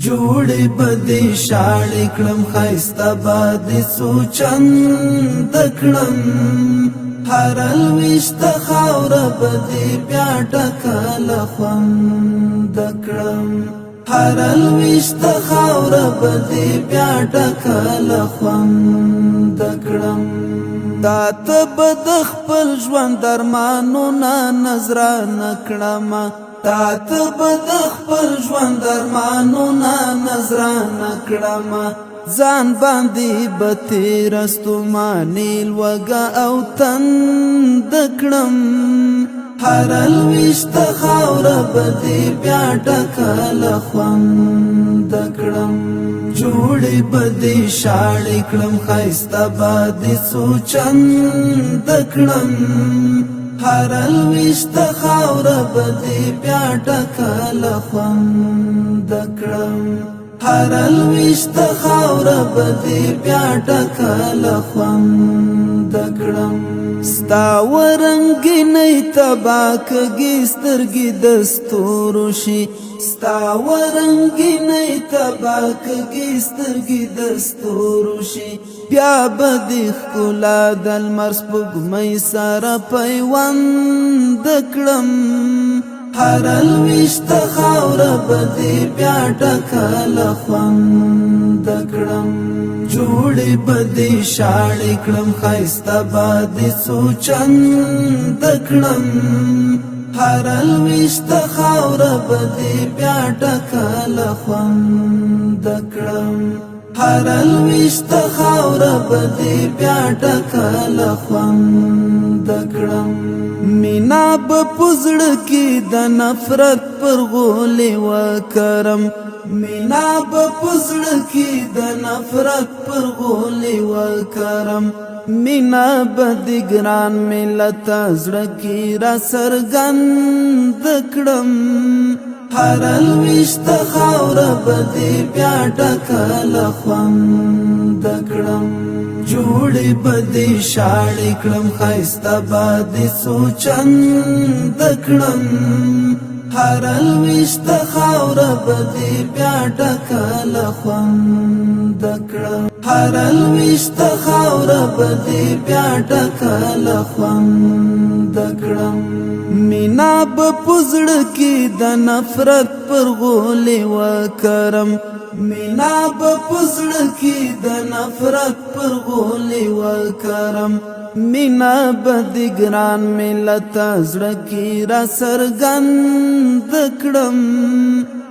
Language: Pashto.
جوړې بدې شاړې کړم ښایسته بادې سوچند کړم هر لویشته خاوره بدې بیا ټکله خوند کړم هر لویشته خاوره بدې بیا ټکله خوند کړم دا ته به د خپل ژوند درمانونه نظرانه کړم تا ته به د خپل ژوند درمانونه نظرانه کړم ځان باندې به تېره ستوماني لوږه او تند کړم هره لویشته خاوره به دې بیا ټکله خوند کړم جوړې به دې شاړې کړم ښایسته به دې سوچند کړم هر لویشته خاوره به دې بیا ټکله خوند کړم هر لویشته خاوره به دې بیا ټکله خوند کړم ستا ورنګینۍ تبا کږې سترګې د ستورو شي ستا ورنګینۍ تبا کږې سترګې د ستورو شي بیا به دې ښکلا د لمر سپوږمۍ سره پیوند کړم هر لویشته خاوره به دې بیا ټکله خوند کړم جوړې به دې شاړې کړم ښایسته به دې سوچند کړم هر لویشته خاوره به دې بیا ټکله خوند کړم هر لویشته خاوره به دې بیا ټکله خوند کړم مینا به په زړه کې د نفرت پر غولې وکرم مینا به په زړه کې د نفرت پر غولې وکرم مینا به د ګران ملت زړه کې را څرګند کړم هر لویشته خاوره به دې بیا ټکله خوند کړم جوړې به دې شاړې کړم ښایسته به دې سوچند کړم هر لویشته خاوره به دې بیا ټکله خوند کړم هر لویشته خاوره به دې بیا ټکله خوند کړم مینا به په زړه کې د نفرت پر غولې وکرم مینا به په زړه کې د نفرت پر غولې وکرم مینا به د ګران ملت زړه کې را څرګند کړم